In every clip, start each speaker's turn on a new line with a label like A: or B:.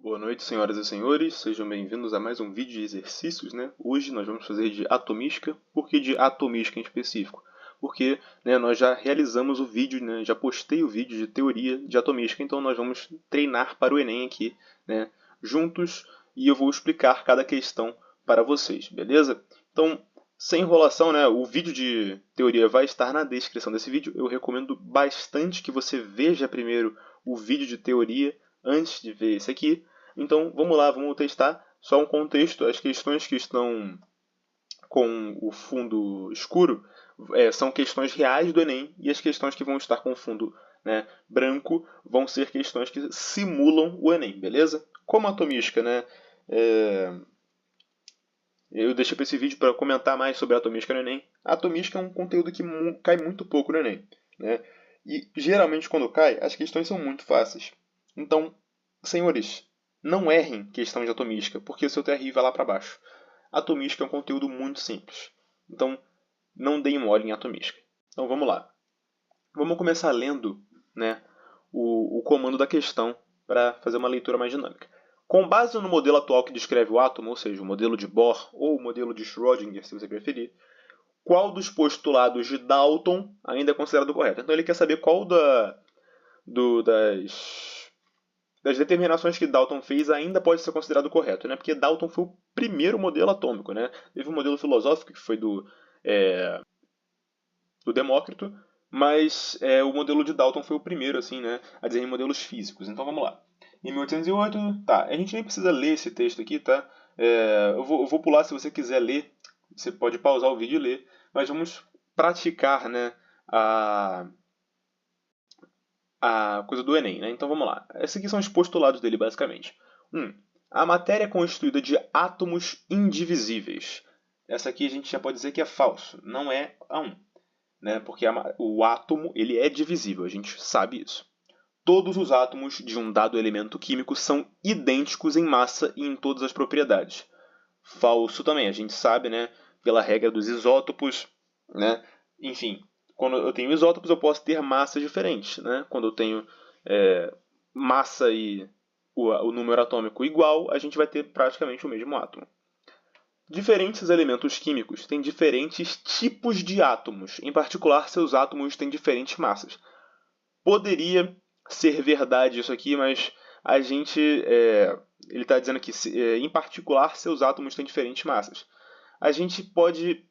A: Boa noite, senhoras e senhores. Sejam bem-vindos a mais um vídeo de exercícios, né? Hoje nós vamos fazer de atomística. Por que de atomística em específico? Porque nós já realizamos o vídeo, né? Já postei o vídeo de teoria de atomística, então nós vamos treinar para o Enem aqui, né? Juntos, e eu vou explicar cada questão para vocês, beleza? Então, sem enrolação, né? O vídeo de teoria vai estar na descrição desse vídeo. Eu recomendo bastante que você veja primeiro o vídeo de teoria antes de ver esse aqui. Então, vamos lá, vamos testar. Só um contexto, as questões que estão com o fundo escuro são questões reais do Enem, e as questões que vão estar com o fundo branco vão ser questões que simulam o Enem, beleza? Como atomística, né? Eu deixei para esse vídeo para comentar mais sobre a atomística no Enem. A atomística é um conteúdo que cai muito pouco no Enem, né? E geralmente quando cai, as questões são muito fáceis. Então, senhores, não errem questão de atomística, porque o seu TRI vai lá para baixo. Atomística é um conteúdo muito simples. Então, não deem mole em atomística. Então, vamos lá. Vamos começar lendo, né, o comando da questão para fazer uma leitura mais dinâmica. Com base no modelo atual que descreve o átomo, ou seja, o modelo de Bohr ou o modelo de Schrödinger, se você preferir, qual dos postulados de Dalton ainda é considerado correto? Então, ele quer saber qual das determinações que Dalton fez ainda pode ser considerado correto, né? Porque Dalton foi o primeiro modelo atômico, né? Teve um modelo filosófico que foi do Demócrito, mas o modelo de Dalton foi o primeiro, assim, né, a dizer em modelos físicos. Então vamos lá. Em 1808, tá, a gente nem precisa ler esse texto aqui, tá? Eu vou pular se você quiser ler, você pode pausar o vídeo e ler, mas vamos praticar, né, a coisa do Enem, né? Então vamos lá. Esses aqui são os postulados dele, basicamente. 1. A matéria é constituída de átomos indivisíveis. Essa aqui a gente já pode dizer que é falso, não é a 1. Né? Porque o átomo ele é divisível, a gente sabe isso. Todos os átomos de um dado elemento químico são idênticos em massa e em todas as propriedades. Falso também, a gente sabe, né, pela regra dos isótopos, né? Enfim, quando eu tenho isótopos eu posso ter massas diferentes, né? Quando eu tenho massa e o número atômico igual, a gente vai ter praticamente o mesmo átomo. Diferentes elementos químicos têm diferentes tipos de átomos. Em particular, seus átomos têm diferentes massas. Poderia ser verdade isso aqui, mas a gente... ele está dizendo que, em particular, seus átomos têm diferentes massas. A gente pode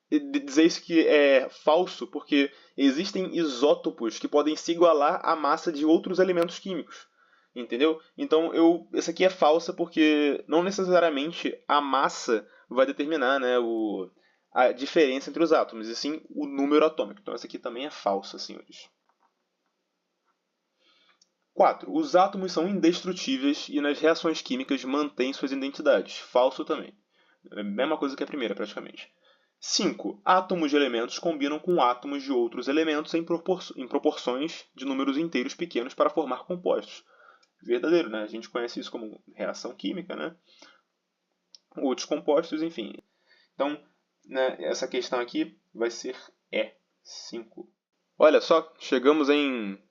A: dizer isso que é falso, porque existem isótopos que podem se igualar à massa de outros elementos químicos. Entendeu? Então, essa aqui é falsa porque não necessariamente a massa vai determinar, né, a diferença entre os átomos, e sim o número atômico. Então, essa aqui também é falsa, senhores. 4. Os átomos são indestrutíveis e nas reações químicas mantêm suas identidades. Falso também. É a mesma coisa que a primeira, praticamente. 5. Átomos de elementos combinam com átomos de outros elementos em proporções de números inteiros pequenos para formar compostos. Verdadeiro, né? A gente conhece isso como reação química, né? Outros compostos, enfim. Então, né, essa questão aqui vai ser E5. Olha só, chegamos em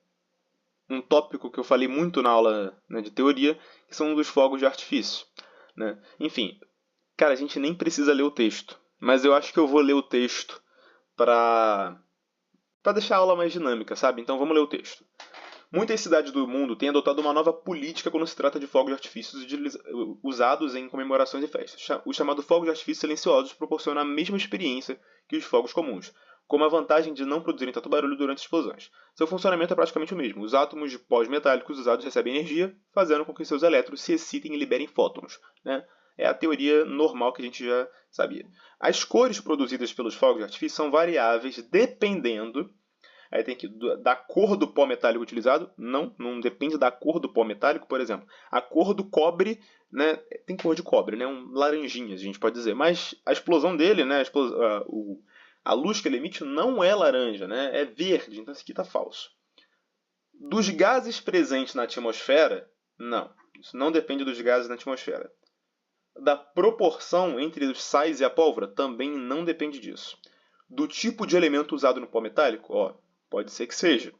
A: um tópico que eu falei muito na aula, né, de teoria, que são dos fogos de artifício, né? Enfim, cara, a gente nem precisa ler o texto, mas eu acho que eu vou ler o texto para deixar a aula mais dinâmica, sabe? Então vamos ler o texto. Muitas cidades do mundo têm adotado uma nova política quando se trata de fogos de artifícios usados em comemorações e festas. O chamado fogo de artifício silenciosos proporciona a mesma experiência que os fogos comuns, com a vantagem de não produzirem tanto barulho durante as explosões. Seu funcionamento é praticamente o mesmo. Os átomos de pós metálicos usados recebem energia, fazendo com que seus elétrons se excitem e liberem fótons, né? É a teoria normal que a gente já sabia. As cores produzidas pelos fogos de artifício são variáveis dependendo... Aí tem que da cor do pó metálico utilizado, não depende da cor do pó metálico, por exemplo. A cor do cobre, né, tem cor de cobre, né, laranjinha, a gente pode dizer, mas a explosão dele, né, a luz que ele emite não é laranja, né, é verde, então isso aqui está falso. Dos gases presentes na atmosfera, não, isso não depende dos gases na atmosfera. Da proporção entre os sais e a pólvora, também não depende disso. Do tipo de elemento usado no pó metálico, pode ser que seja.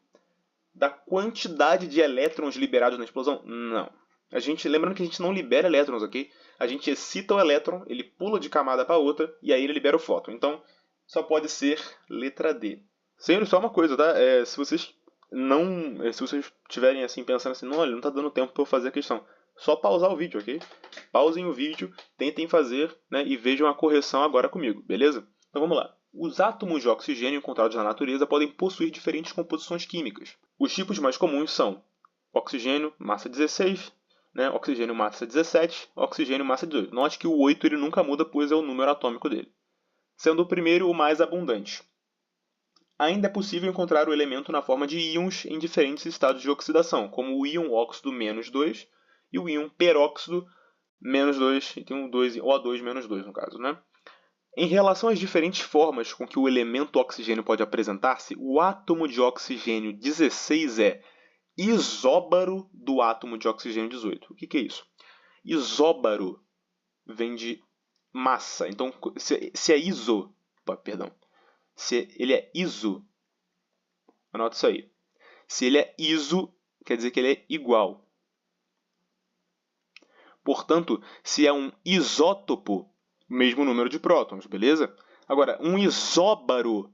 A: Da quantidade de elétrons liberados na explosão? Não. Lembrando que a gente não libera elétrons, ok? A gente excita o elétron, ele pula de camada para outra e aí ele libera o fóton. Então, só pode ser letra D. Senhores, só uma coisa, tá? Se vocês estiverem assim pensando assim, não, olha, não está dando tempo para eu fazer a questão, só pausar o vídeo, ok? Pausem o vídeo, tentem fazer, né, e vejam a correção agora comigo, beleza? Então vamos lá. Os átomos de oxigênio encontrados na natureza podem possuir diferentes composições químicas. Os tipos mais comuns são oxigênio, massa 16, né, oxigênio, massa 17, oxigênio, massa 18. Note que o 8 ele nunca muda, pois é o número atômico dele, sendo o primeiro o mais abundante. Ainda é possível encontrar o elemento na forma de íons em diferentes estados de oxidação, como o íon óxido -2 e o íon peróxido -2, e tem um O2-2 no caso, né? Em relação às diferentes formas com que o elemento oxigênio pode apresentar-se, o átomo de oxigênio 16 é isóbaro do átomo de oxigênio 18. O que é isso? Isóbaro vem de massa. Então, se é iso, perdão, se ele é iso, anota isso aí. Se ele é iso, quer dizer que ele é igual. Portanto, se é um isótopo, mesmo número de prótons, beleza? Agora, um isóbaro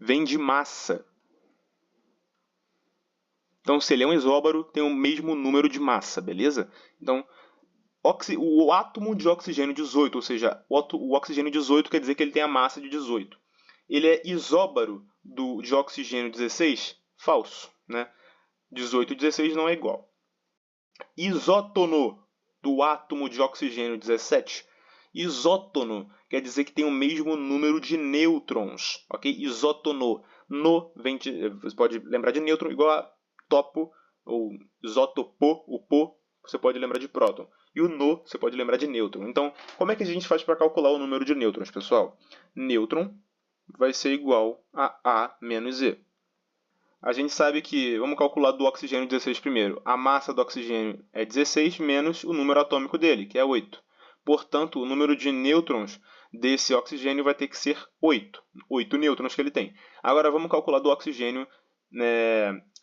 A: vem de massa. Então, se ele é um isóbaro, tem o mesmo número de massa, beleza? Então, o átomo de oxigênio 18, ou seja, o oxigênio 18 quer dizer que ele tem a massa de 18. Ele é isóbaro de oxigênio 16? Falso, né? 18 e 16 não é igual. Isótono do átomo de oxigênio 17. Isótono quer dizer que tem o mesmo número de nêutrons, ok? Isótono. No vem de, você pode lembrar de nêutron igual a topo, ou isótopo, o po, você pode lembrar de próton. E o no, você pode lembrar de nêutron. Então, como é que a gente faz para calcular o número de nêutrons, pessoal? Nêutron vai ser igual a A menos E. A gente sabe que, vamos calcular do oxigênio 16 primeiro. A massa do oxigênio é 16 menos o número atômico dele, que é 8. Portanto, o número de nêutrons desse oxigênio vai ter que ser 8. 8 nêutrons que ele tem. Agora vamos calcular do oxigênio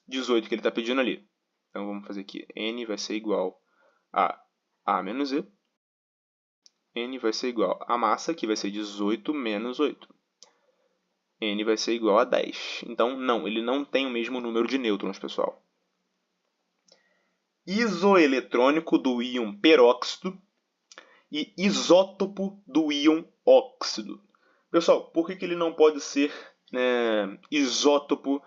A: 18 que ele está pedindo ali. Então vamos fazer aqui. N vai ser igual a A menos E. N vai ser igual a massa, que vai ser 18 menos 8. N vai ser igual a 10. Então, não, ele não tem o mesmo número de nêutrons, pessoal. Isoeletrônico do íon peróxido e isótopo do íon óxido. Pessoal, por que ele não pode ser isótopo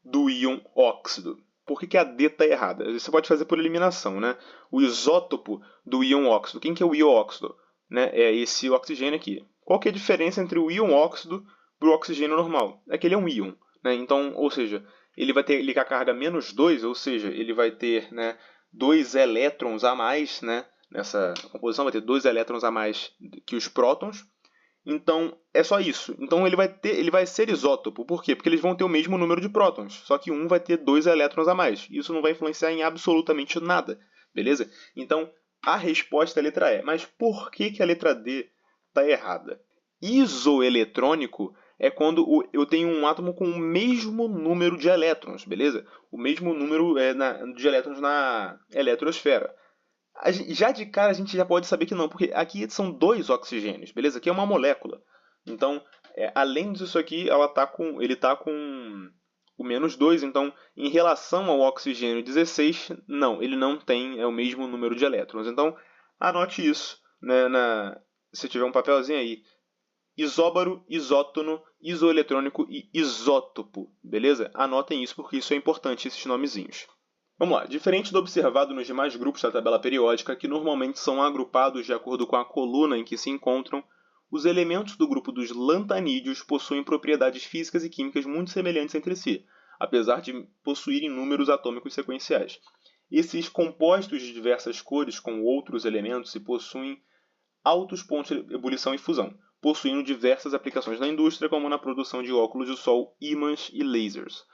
A: do íon óxido? Por que a D está errada? Você pode fazer por eliminação, né? O isótopo do íon óxido. Quem que é o íon óxido? Né? É esse oxigênio aqui. Qual que é a diferença entre o íon óxido para o oxigênio normal? É que ele é um íon. Né? Então, ou seja, ele vai ter a carga -2, ou seja, ele vai ter 2 elétrons a mais, né? Nessa composição vai ter 2 elétrons a mais que os prótons. Então, é só isso. Então, ele vai ser isótopo. Por quê? Porque eles vão ter o mesmo número de prótons. Só que um vai ter 2 elétrons a mais. Isso não vai influenciar em absolutamente nada. Beleza? Então, a resposta é a letra E. Mas por que a letra D está errada? Isoeletrônico é quando eu tenho um átomo com o mesmo número de elétrons, beleza? O mesmo número de elétrons na eletrosfera. Já de cara a gente já pode saber que não, porque aqui são 2 oxigênios, beleza? Aqui é uma molécula. Então, além disso aqui, ele está com o -2, então em relação ao oxigênio 16, não, ele não tem o mesmo número de elétrons. Então, anote isso, né, se tiver um papelzinho aí. Isóbaro, isótono, isoeletrônico e isótopo, beleza? Anotem isso porque isso é importante, esses nomezinhos. Vamos lá, diferente do observado nos demais grupos da tabela periódica, que normalmente são agrupados de acordo com a coluna em que se encontram, os elementos do grupo dos lantanídeos possuem propriedades físicas e químicas muito semelhantes entre si, apesar de possuírem números atômicos sequenciais. Esses compostos de diversas cores com outros elementos se possuem altos pontos de ebulição e fusão, possuindo diversas aplicações na indústria, como na produção de óculos de sol, ímãs e lasers.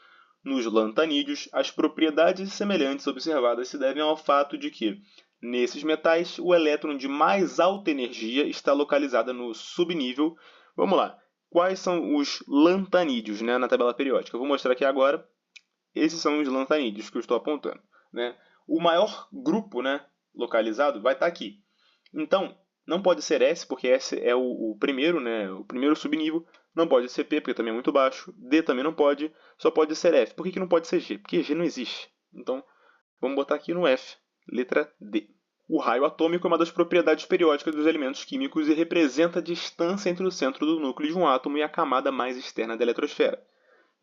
A: Nos lantanídeos, as propriedades semelhantes observadas se devem ao fato de que, nesses metais, o elétron de mais alta energia está localizado no subnível. Vamos lá. Quais são os lantanídeos, na tabela periódica? Eu vou mostrar aqui agora. Esses são os lantanídeos que eu estou apontando. o maior grupo, né, localizado vai estar aqui. Então, não pode ser S, porque S é o primeiro, né, o primeiro subnível. Não pode ser P, porque também é muito baixo. D também não pode. Só pode ser F. Por que não pode ser G? Porque G não existe. Então, vamos botar aqui no F, letra D. O raio atômico é uma das propriedades periódicas dos elementos químicos e representa a distância entre o centro do núcleo de um átomo e a camada mais externa da eletrosfera.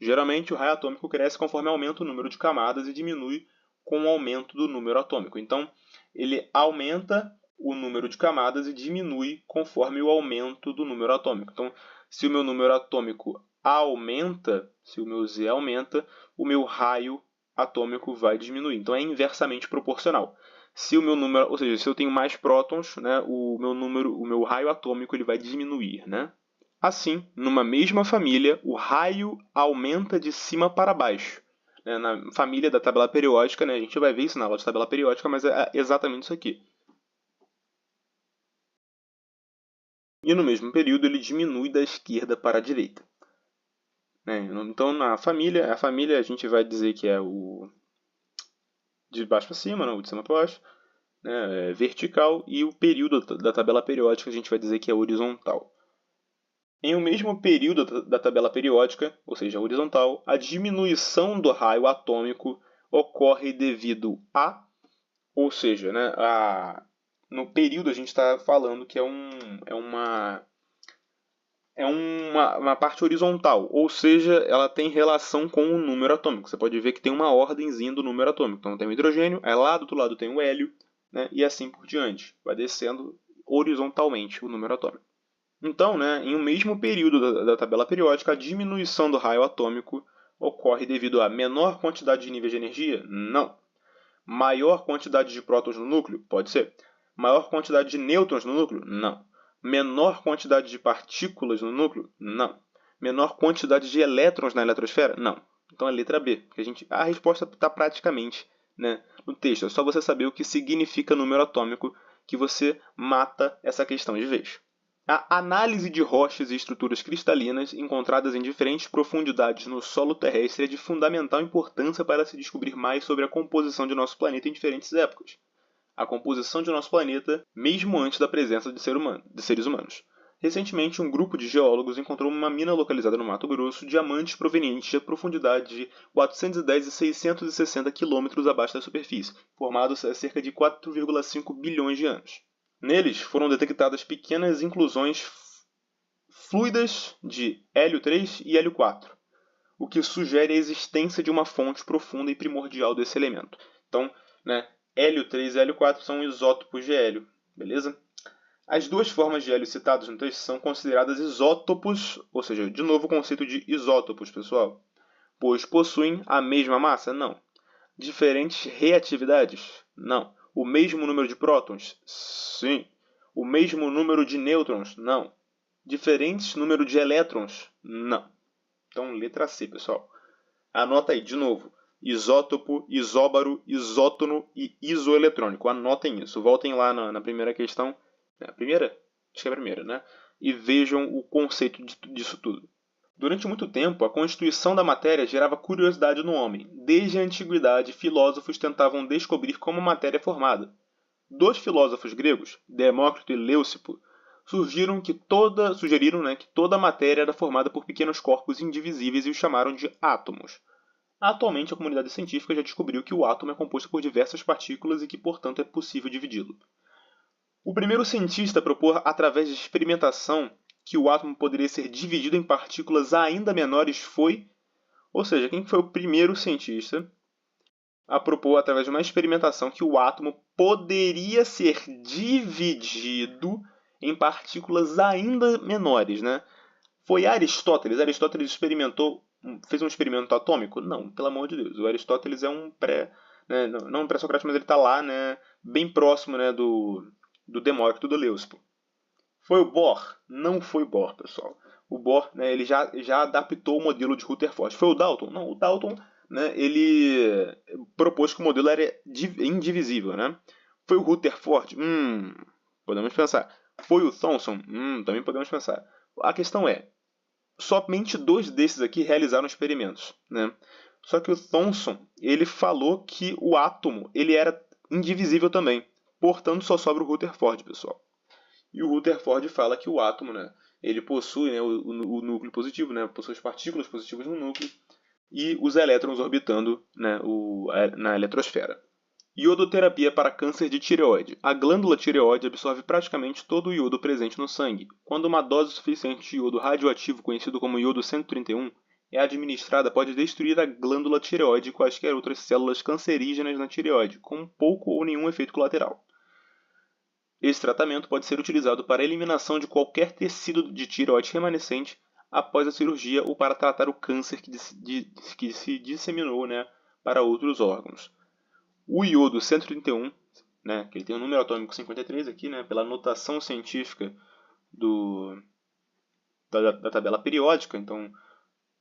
A: Geralmente, o raio atômico cresce conforme aumenta o número de camadas e diminui com o aumento do número atômico. Então, ele aumenta o número de camadas e diminui conforme o aumento do número atômico. Então, se o meu número atômico aumenta, se o meu Z aumenta, o meu raio atômico vai diminuir. Então, é inversamente proporcional. Se o meu número, ou seja, se eu tenho mais prótons, né, o meu raio atômico ele vai diminuir, né? Assim, numa mesma família, o raio aumenta de cima para baixo. Na família da tabela periódica, né, a gente vai ver isso na aula de tabela periódica, mas é exatamente isso aqui. E no mesmo período ele diminui da esquerda para a direita. Então, a família a gente vai dizer que é o de baixo para cima, não, o de cima para baixo, né, é vertical, e o período da tabela periódica a gente vai dizer que é horizontal. Em o mesmo período da tabela periódica, ou seja, horizontal, a diminuição do raio atômico ocorre devido a, ou seja, né, no período a gente está falando que é uma parte horizontal, ou seja, ela tem relação com o número atômico. Você pode ver que tem uma ordemzinha do número atômico. Então tem o hidrogênio, aí lá do outro lado tem o hélio, né, e assim por diante. Vai descendo horizontalmente o número atômico. Então, né, em um mesmo período da tabela periódica, a diminuição do raio atômico ocorre devido a menor quantidade de níveis de energia? Não. Maior quantidade de prótons no núcleo? Pode ser. Maior quantidade de nêutrons no núcleo? Não. Menor quantidade de partículas no núcleo? Não. Menor quantidade de elétrons na eletrosfera? Não. Então é a letra B. A resposta está praticamente, né, no texto. É só você saber o que significa número atômico que você mata essa questão de vez. A análise de rochas e estruturas cristalinas encontradas em diferentes profundidades no solo terrestre é de fundamental importância para se descobrir mais sobre a composição de nosso planeta em diferentes épocas. A composição de nosso planeta, mesmo antes da presença de seres humanos. Recentemente, um grupo de geólogos encontrou uma mina localizada no Mato Grosso, diamantes provenientes de profundidade de 410 e 660 quilômetros abaixo da superfície, formados há cerca de 4,5 bilhões de anos. Neles foram detectadas pequenas inclusões fluidas de hélio 3 e hélio 4, o que sugere a existência de uma fonte profunda e primordial desse elemento. Então, né, hélio 3 e hélio 4 são isótopos de hélio, beleza? As duas formas de hélio citadas no texto são consideradas isótopos, ou seja, de novo o conceito de isótopos, pessoal, pois possuem a mesma massa? Não. Diferentes reatividades? Não. O mesmo número de prótons? Sim. O mesmo número de nêutrons? Não. Diferentes número de elétrons? Não. Então, letra C, pessoal. Anota aí, de novo. Isótopo, isóbaro, isótono e isoeletrônico. Anotem isso. Voltem lá na primeira questão. A primeira? Acho que é a primeira, né? E vejam o conceito disso tudo. Durante muito tempo, a constituição da matéria gerava curiosidade no homem. Desde a antiguidade, filósofos tentavam descobrir como a matéria é formada. Dois filósofos gregos, Demócrito e Leucipo, sugeriram que toda a matéria era formada por pequenos corpos indivisíveis e os chamaram de átomos. Atualmente, a comunidade científica já descobriu que o átomo é composto por diversas partículas e que, portanto, é possível dividi-lo. O primeiro cientista a propor, através de experimentação, que o átomo poderia ser dividido em partículas ainda menores foi... Ou seja, quem foi o primeiro cientista a propor, através de uma experimentação, que o átomo poderia ser dividido em partículas ainda menores, né? Foi Aristóteles. Aristóteles fez um experimento atômico? Não, pelo amor de Deus. O Aristóteles é um né, não um pré-socrático, mas ele está lá, né, bem próximo, né, do Demócrito, do Leucipo. Foi o Bohr? Não foi o Bohr, pessoal. O Bohr, né, ele já adaptou o modelo de Rutherford. Foi o Dalton? Não, o Dalton, né, ele propôs que o modelo era indivisível, né? Foi o Rutherford? Podemos pensar. Foi o Thomson? Também podemos pensar. A questão é, somente dois desses aqui realizaram experimentos, né? Só que o Thomson, ele falou que o átomo ele era indivisível também. Portanto, só sobra o Rutherford, pessoal. E o Rutherford fala que o átomo, né, ele possui, né, o núcleo positivo, né, possui as partículas positivas no núcleo e os elétrons orbitando, né, na eletrosfera. Iodoterapia para câncer de tireoide. A glândula tireoide absorve praticamente todo o iodo presente no sangue. Quando uma dose suficiente de iodo radioativo, conhecido como iodo 131, é administrada, pode destruir a glândula tireoide e quaisquer outras células cancerígenas na tireoide, com pouco ou nenhum efeito colateral. Esse tratamento pode ser utilizado para a eliminação de qualquer tecido de tireoide remanescente após a cirurgia ou para tratar o câncer que se disseminou, né, para outros órgãos. O iodo 131, né, que ele tem o número atômico 53 aqui, né, pela notação científica da tabela periódica, então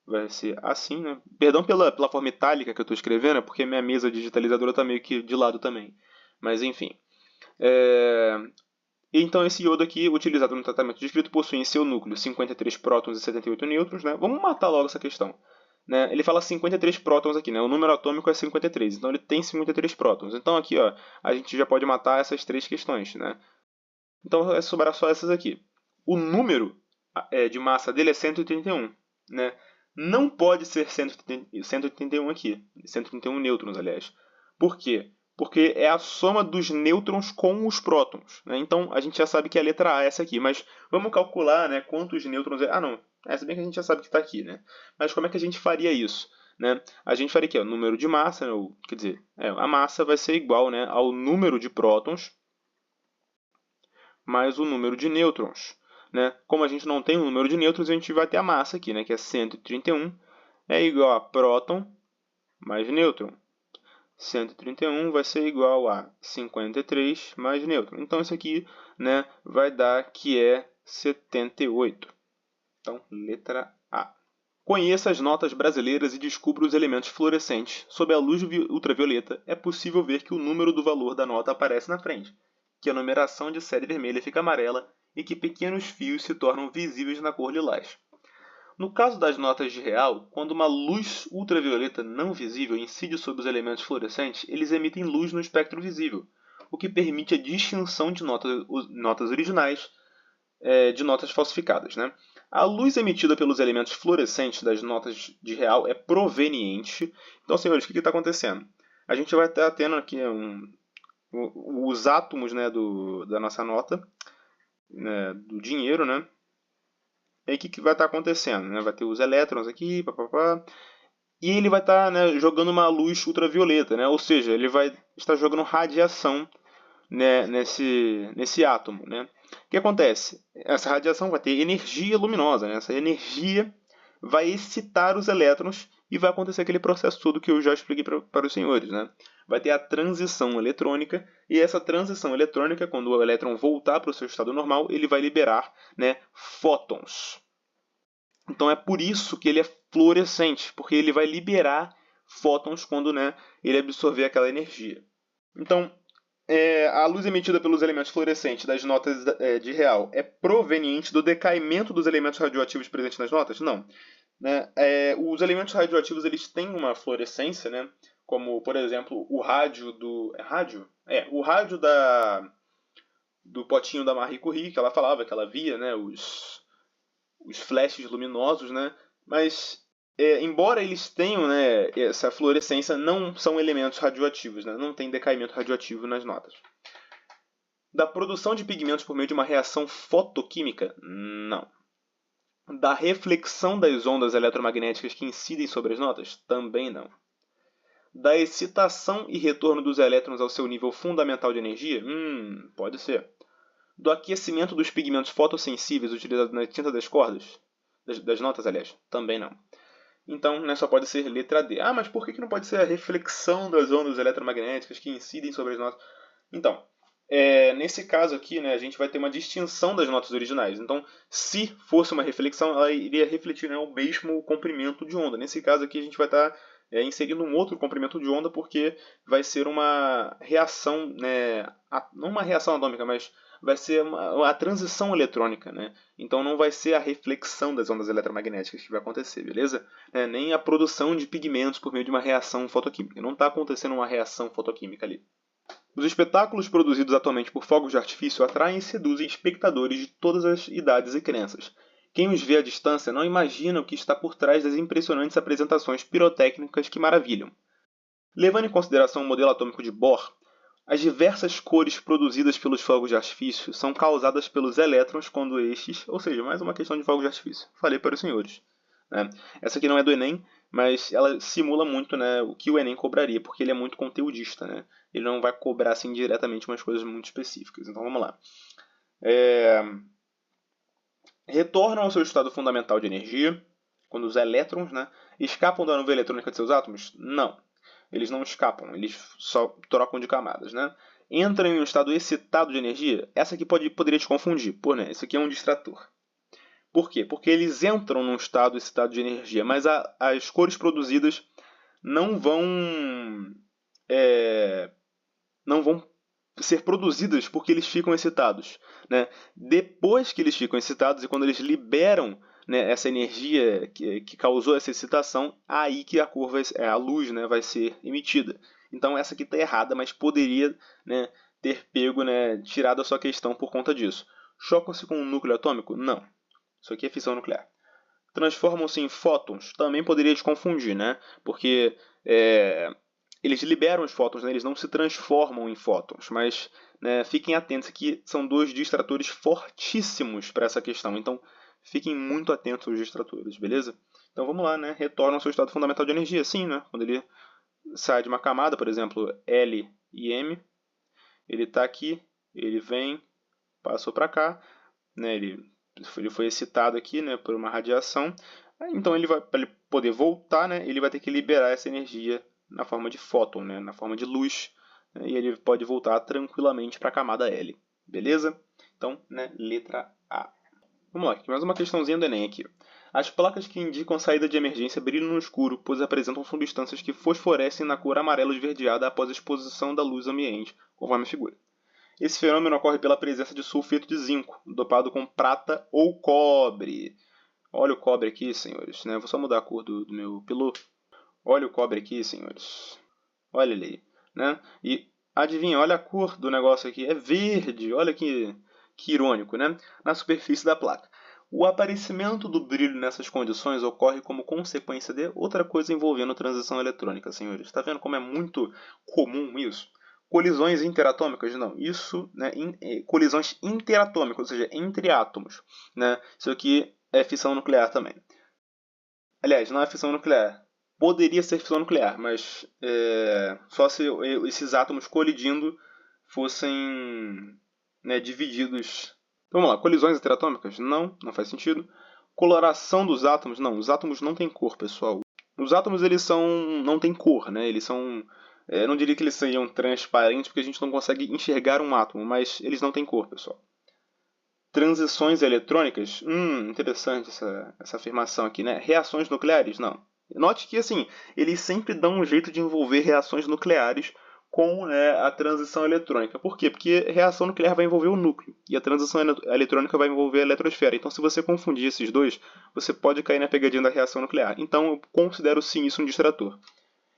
A: vai ser assim, né? Perdão pela forma itálica que eu estou escrevendo, porque minha mesa digitalizadora está meio que de lado também. Mas enfim. Então esse iodo aqui, utilizado no tratamento descrito, possui em seu núcleo 53 prótons e 78 nêutrons, né? Vamos matar logo essa questão. Né? Ele fala 53 prótons aqui, né? O número atômico é 53, então ele tem 53 prótons. Então aqui, ó, a gente já pode matar essas três questões, né? Então vai sobrar só essas aqui. O número de massa dele é 131, né? Não pode ser 131 aqui, 131 nêutrons, aliás. Por quê? Porque é a soma dos nêutrons com os prótons, né? Então a gente já sabe que a letra A é essa aqui, mas vamos calcular, né, quantos nêutrons é. Ah, não. Se bem que a gente já sabe que está aqui, né? Mas como é que a gente faria isso? Né? A gente faria aqui, ó, número de massa, né? Quer dizer, a massa vai ser igual, né, ao número de prótons mais o número de nêutrons. Né? Como a gente não tem o número de nêutrons, a gente vai ter a massa aqui, né, que é 131, é igual a próton mais nêutron. 131 vai ser igual a 53 mais nêutron. Então, isso aqui, né, vai dar que é 78. Então, letra A. Conheça as notas brasileiras e descubra os elementos fluorescentes. Sob a luz ultravioleta, é possível ver que o número do valor da nota aparece na frente, que a numeração de série vermelha fica amarela e que pequenos fios se tornam visíveis na cor lilás. No caso das notas de real, quando uma luz ultravioleta não visível incide sobre os elementos fluorescentes, eles emitem luz no espectro visível, o que permite a distinção de notas originais de notas falsificadas. Né? A luz emitida pelos elementos fluorescentes das notas de real é proveniente. Então, senhores, o que está acontecendo? A gente vai estar tendo aqui os átomos, né, da nossa nota, né, do dinheiro, né? E aí o que vai estar acontecendo? Né? Vai ter os elétrons aqui, papapá, e ele vai estar, né, jogando uma luz ultravioleta, né? Ou seja, ele vai estar jogando radiação, né, nesse átomo. Né? O que acontece? Essa radiação vai ter energia luminosa, né? Essa energia vai excitar os elétrons e vai acontecer aquele processo todo que eu já expliquei para os senhores. Né? Vai ter a transição eletrônica, e essa transição eletrônica, quando o elétron voltar para o seu estado normal, ele vai liberar, né, fótons. Então é por isso que ele é fluorescente, porque ele vai liberar fótons quando, né, ele absorver aquela energia. Então, a luz emitida pelos elementos fluorescentes das notas de real é proveniente do decaimento dos elementos radioativos presentes nas notas? Não. Né? Os elementos radioativos eles têm uma fluorescência, né? Como, por exemplo, o rádio do... rádio? O rádio do potinho da Marie Curie, que ela falava, que ela via, né, os flashes luminosos, né? Mas, embora eles tenham, né, essa fluorescência, não são elementos radioativos, né? Não tem decaimento radioativo nas notas. Da produção de pigmentos por meio de uma reação fotoquímica? Não. Da reflexão das ondas eletromagnéticas que incidem sobre as notas? Também não. Da excitação e retorno dos elétrons ao seu nível fundamental de energia? Pode ser. Do aquecimento dos pigmentos fotossensíveis utilizados na tinta das cordas? Das notas, aliás? Também não. Então, né, só pode ser letra D. Ah, mas por que não pode ser a reflexão das ondas eletromagnéticas que incidem sobre as notas? Então, nesse caso aqui, né, a gente vai ter uma distinção das notas originais. Então, se fosse uma reflexão, ela iria refletir, né, o mesmo comprimento de onda. Nesse caso aqui, a gente vai estar inserindo um outro comprimento de onda, porque vai ser uma reação, né, não uma reação atômica, mas vai ser a transição eletrônica, né? Então não vai ser a reflexão das ondas eletromagnéticas que vai acontecer, beleza? Nem a produção de pigmentos por meio de uma reação fotoquímica. Não está acontecendo uma reação fotoquímica ali. Os espetáculos produzidos atualmente por fogos de artifício atraem e seduzem espectadores de todas as idades e crenças. Quem os vê à distância não imagina o que está por trás das impressionantes apresentações pirotécnicas que maravilham. Levando em consideração o modelo atômico de Bohr, as diversas cores produzidas pelos fogos de artifício são causadas pelos elétrons quando estes, ou seja, mais uma questão de fogos de artifício. Falei para os senhores. Né? Essa aqui não é do Enem, mas ela simula muito, né, o que o Enem cobraria, porque ele é muito conteudista. Né? Ele não vai cobrar assim, diretamente umas coisas muito específicas. Então vamos lá. Retornam ao seu estado fundamental de energia, quando os elétrons, né, escapam da nuvem eletrônica de seus átomos? Não. Eles não escapam, eles só trocam de camadas, né? Entram em um estado excitado de energia? Essa aqui poderia te confundir. Pô, né? Isso aqui é um distrator. Por quê? Porque eles entram num estado excitado de energia, mas as cores produzidas não vão ser produzidas porque eles ficam excitados. Né? Depois que eles ficam excitados e quando eles liberam, né, essa energia que causou essa excitação, aí que a luz, né, vai ser emitida. Então essa aqui está errada, mas poderia, né, ter pego, né, tirado a sua questão por conta disso. Chocam-se com um núcleo atômico? Não. Isso aqui é fissão nuclear. Transformam-se em fótons? Também poderia te confundir, né? Porque eles liberam os fótons, né? Eles não se transformam em fótons, mas, né, fiquem atentos que são dois distratores fortíssimos para essa questão. Então, fiquem muito atentos aos distratores, beleza? Então vamos lá, né? Retorna ao seu estado fundamental de energia, sim, né? Quando ele sai de uma camada, por exemplo, L e M, ele está aqui, ele vem, passou para cá, né? Ele foi excitado aqui, né, por uma radiação. Então para ele poder voltar, né, ele vai ter que liberar essa energia na forma de fóton, né, na forma de luz, né, e ele pode voltar tranquilamente para a camada L. Beleza? Então, né, letra A. Vamos lá, mais uma questãozinha do Enem aqui. As placas que indicam a saída de emergência brilham no escuro, pois apresentam substâncias que fosforescem na cor amarelo esverdeada após a exposição da luz ambiente, conforme a figura. Esse fenômeno ocorre pela presença de sulfeto de zinco, dopado com prata ou cobre. Olha o cobre aqui, senhores. Né? Vou só mudar a cor do meu piloto. Olha o cobre aqui, senhores. Olha ele aí. Né? E adivinha, olha a cor do negócio aqui. É verde. Olha que irônico, né? Na superfície da placa. O aparecimento do brilho nessas condições ocorre como consequência de outra coisa envolvendo transição eletrônica, senhores. Está vendo como é muito comum isso? Colisões interatômicas? Não. Isso, né, colisões interatômicas, ou seja, entre átomos. Né? Isso aqui é fissão nuclear também. Aliás, não é fissão nuclear. Poderia ser fissão nuclear, mas só se esses átomos colidindo fossem, né, divididos. Então, vamos lá, colisões interatômicas? Não faz sentido. Coloração dos átomos? Não, os átomos não têm cor, pessoal. Os átomos, eles não têm cor, né? Eles são... Eu não diria que eles seriam transparentes, porque a gente não consegue enxergar um átomo, mas eles não têm cor, pessoal. Transições eletrônicas? Interessante essa afirmação aqui, né? Reações nucleares? Não. Note que, assim, eles sempre dão um jeito de envolver reações nucleares com, né, a transição eletrônica. Por quê? Porque a reação nuclear vai envolver o núcleo e a transição eletrônica vai envolver a eletrosfera. Então, se você confundir esses dois, você pode cair na pegadinha da reação nuclear. Então, eu considero sim isso um distrator.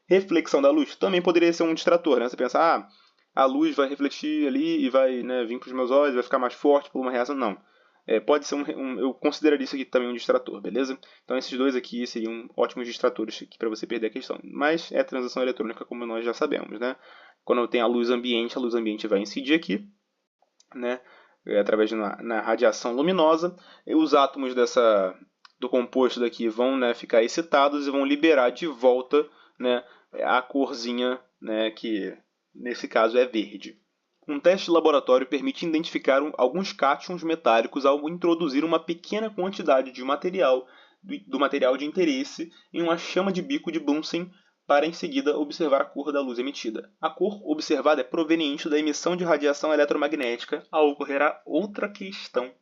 A: Reflexão da luz também poderia ser um distrator, né? Você pensa, a luz vai refletir ali e vai, né, vir para os meus olhos, vai ficar mais forte por uma reação. Não. Pode ser eu consideraria isso aqui também um distrator, beleza? Então esses dois aqui seriam ótimos distratores para você perder a questão. Mas é transição eletrônica, como nós já sabemos, né? Quando tem a luz ambiente vai incidir aqui, né? Através na radiação luminosa, e os átomos do composto daqui vão, né, ficar excitados e vão liberar de volta, né, a corzinha, né, que nesse caso é verde. Um teste de laboratório permite identificar alguns cátions metálicos ao introduzir uma pequena quantidade de do material de interesse em uma chama de bico de Bunsen para em seguida observar a cor da luz emitida. A cor observada é proveniente da emissão de radiação eletromagnética ao ocorrer a outra questão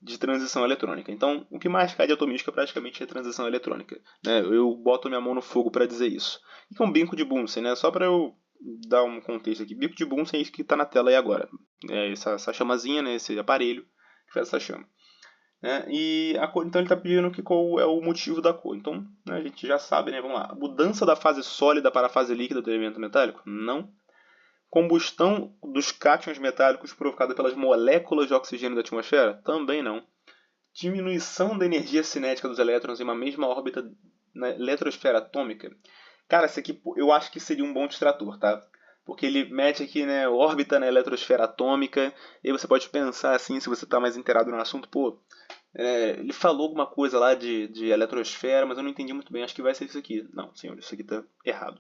A: de transição eletrônica. Então, o que mais cai de atomística praticamente é transição eletrônica. Né? Eu boto minha mão no fogo para dizer isso. O que é um bico de Bunsen? Né? Só para eu dar um contexto aqui. Bico de Bunsen é isso que está na tela aí agora. essa chamazinha, né, esse aparelho que faz essa chama. Né? E a cor, então ele está pedindo qual é o motivo da cor. Então, né, a gente já sabe, né? Vamos lá. Mudança da fase sólida para a fase líquida do elemento metálico? Não. Combustão dos cátions metálicos provocada pelas moléculas de oxigênio da atmosfera? Também não. Diminuição da energia cinética dos elétrons em uma mesma órbita na eletrosfera atômica? Cara, esse aqui eu acho que seria um bom distrator, tá? Porque ele mete aqui, né, órbita na eletrosfera atômica, e aí você pode pensar assim, se você está mais inteirado no assunto, pô, ele falou alguma coisa lá de eletrosfera, mas eu não entendi muito bem, acho que vai ser isso aqui. Não, senhor, isso aqui está errado.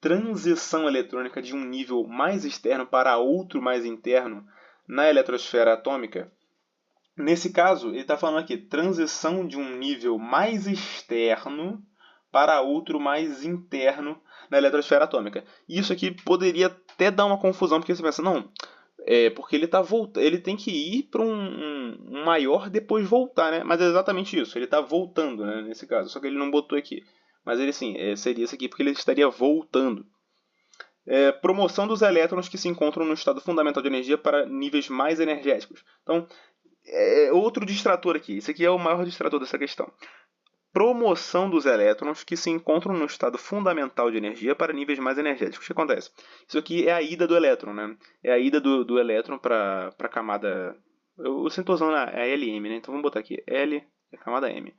A: Transição eletrônica de um nível mais externo para outro mais interno na eletrosfera atômica? Nesse caso, ele está falando aqui, transição de um nível mais externo para outro mais interno na eletrosfera atômica. E isso aqui poderia até dar uma confusão, porque você pensa, não, porque ele tem que ir para um maior depois voltar, né? Mas é exatamente isso, ele está voltando, né, nesse caso, só que ele não botou aqui. Mas ele sim, seria isso aqui porque ele estaria voltando. Promoção dos elétrons que se encontram no estado fundamental de energia para níveis mais energéticos. Então, outro distrator aqui. Esse aqui é o maior distrator dessa questão. Promoção dos elétrons que se encontram no estado fundamental de energia para níveis mais energéticos. O que acontece? Isso aqui é a ida do elétron, né? É a ida do elétron para a camada... Eu sempre estou usando a LM, né? Então vamos botar aqui. L é a camada M.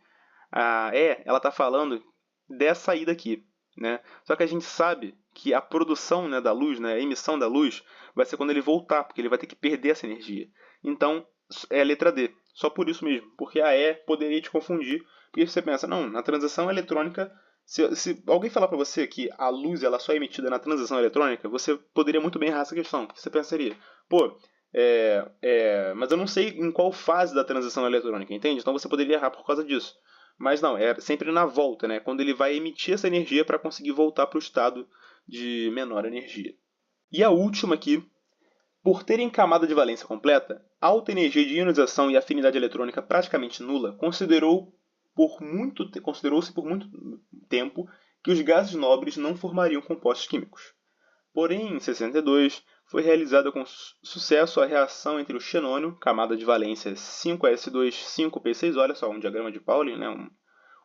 A: A E, ela está falando dessa ida aqui, né? Só que a gente sabe que a produção, né, da luz, né, a emissão da luz, vai ser quando ele voltar, porque ele vai ter que perder essa energia. Então, é a letra D. Só por isso mesmo, porque a E poderia te confundir, porque você pensa, não, na transição eletrônica, se alguém falar para você que a luz ela só é emitida na transição eletrônica, você poderia muito bem errar essa questão, porque você pensaria, pô, mas eu não sei em qual fase da transição eletrônica, entende? Então você poderia errar por causa disso. Mas não, é sempre na volta, né? Quando ele vai emitir essa energia para conseguir voltar para o estado de menor energia. E a última aqui, por terem camada de valência completa, alta energia de ionização e afinidade eletrônica praticamente nula, considerou-se por muito tempo que os gases nobres não formariam compostos químicos. Porém, em 62, foi realizada com sucesso a reação entre o xenônio, camada de valência 5s2, 5p6, olha só, um diagrama de Pauling, né,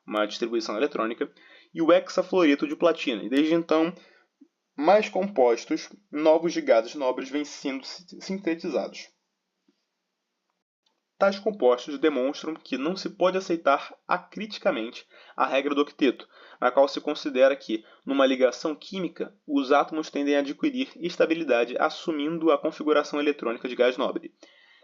A: uma distribuição eletrônica, e o hexafluoreto de platina. E desde então, mais compostos novos de gases nobres vêm sendo sintetizados. Tais compostos demonstram que não se pode aceitar acriticamente a regra do octeto, na qual se considera que, numa ligação química, os átomos tendem a adquirir estabilidade assumindo a configuração eletrônica de gás nobre.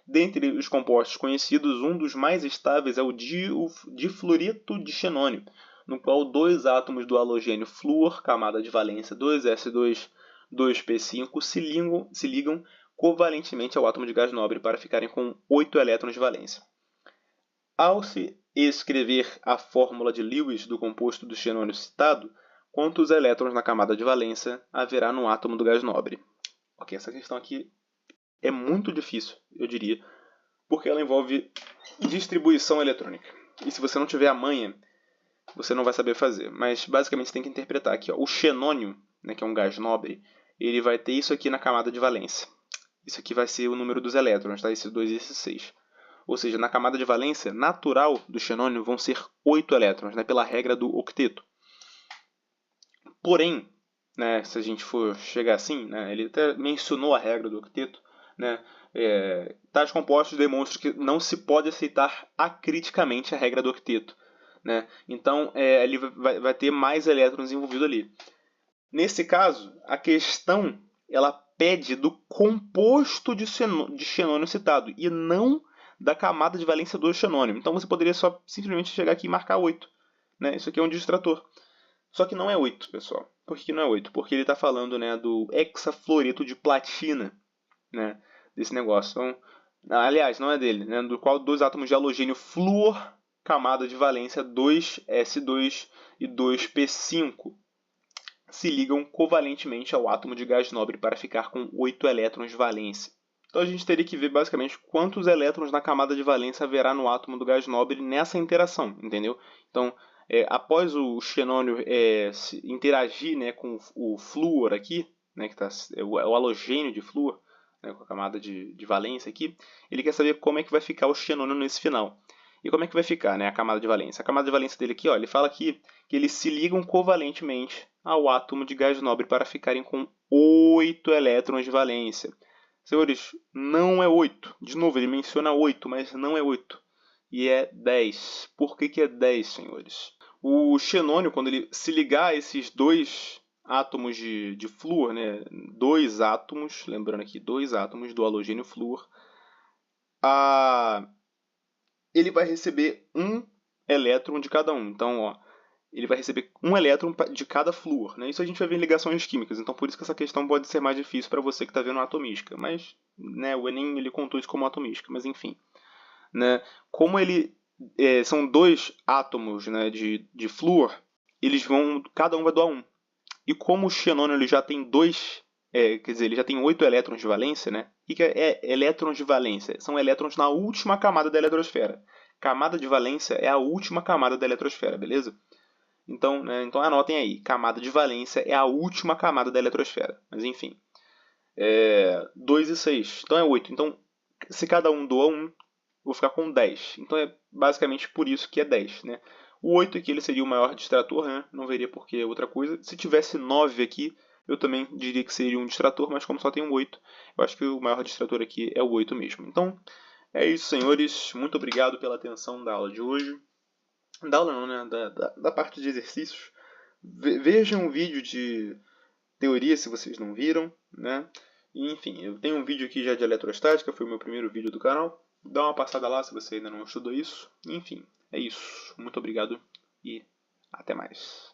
A: Dentre os compostos conhecidos, um dos mais estáveis é o difluoreto de xenônio, no qual dois átomos do halogênio flúor, camada de valência 2s2, 2p5, se ligam covalentemente ao átomo de gás nobre para ficarem com 8 elétrons de valência. Ao se escrever a fórmula de Lewis do composto do xenônio citado, quantos elétrons na camada de valência haverá no átomo do gás nobre? Ok, essa questão aqui é muito difícil, eu diria, porque ela envolve distribuição eletrônica. E se você não tiver a manha, você não vai saber fazer. Mas basicamente você tem que interpretar aqui. Ó, o xenônio, né, que é um gás nobre, ele vai ter isso aqui na camada de valência. Isso aqui vai ser o número dos elétrons, tá? Esses 2 e esses 6. Ou seja, na camada de valência natural do xenônio vão ser 8 elétrons, né, pela regra do octeto. Porém, né, se a gente for chegar assim, né, ele até mencionou a regra do octeto, né, tais compostos demonstram que não se pode aceitar acriticamente a regra do octeto. Né? Então, ele vai ter mais elétrons envolvidos ali. Nesse caso, a questão ela pede do composto de xenônio citado e não da camada de valência do xenônio. Então você poderia só simplesmente chegar aqui e marcar 8. Né? Isso aqui é um distrator. Só que não é 8, pessoal. Por que não é 8? Porque ele está falando, né, do hexafluoreto de platina, né, desse negócio. Então, aliás, não é dele, né, do qual dois átomos de halogênio flúor, camada de valência 2s2 e 2p5, se ligam covalentemente ao átomo de gás nobre para ficar com 8 elétrons de valência. Então a gente teria que ver basicamente quantos elétrons na camada de valência haverá no átomo do gás nobre nessa interação, entendeu? Então, após o xenônio interagir, né, com o flúor aqui, né, que é o halogênio de flúor, né, com a camada de valência aqui, ele quer saber como é que vai ficar o xenônio nesse final. E como é que vai ficar, né, a camada de valência? A camada de valência dele aqui, ó, ele fala aqui que eles se ligam covalentemente ao átomo de gás nobre para ficarem com 8 elétrons de valência. Senhores, não é 8. De novo, ele menciona 8, mas não é 8. E é 10. Por que é 10, senhores? O xenônio, quando ele se ligar a esses dois átomos de flúor, né, dois átomos, lembrando aqui, dois átomos do halogênio flúor, ele vai receber um elétron de cada um. Então, ó, ele vai receber um elétron de cada flúor. Né? Isso a gente vai ver em ligações químicas, então por isso que essa questão pode ser mais difícil para você que está vendo a atomística. Mas né, o Enem ele contou isso como atomística, mas enfim. Né? Como ele são dois átomos, né, de flúor, eles vão, cada um vai doar um. E como o xenônio ele já tem quer dizer, ele já tem 8 elétrons de valência, né? O que é elétrons de valência? São elétrons na última camada da eletrosfera. Camada de valência é a última camada da eletrosfera, beleza? Então, né, então anotem aí, camada de valência é a última camada da eletrosfera. Mas enfim, 2 e 6, então é 8. Então, se cada um doa 1, eu vou ficar com 10. Então é basicamente por isso que é 10, né? O 8 aqui ele seria o maior distrator, né? Não veria por que outra coisa. Se tivesse 9 aqui, eu também diria que seria um distrator, mas como só tem um 8, eu acho que o maior distrator aqui é o 8 mesmo. Então, é isso, senhores. Muito obrigado pela atenção da aula de hoje. Da aula não, né? Da parte de exercícios. Vejam o vídeo de teoria se vocês não viram, né? E, enfim, eu tenho um vídeo aqui já de eletrostática, foi o meu primeiro vídeo do canal. Dá uma passada lá se você ainda não estudou isso. Enfim, é isso. Muito obrigado e até mais.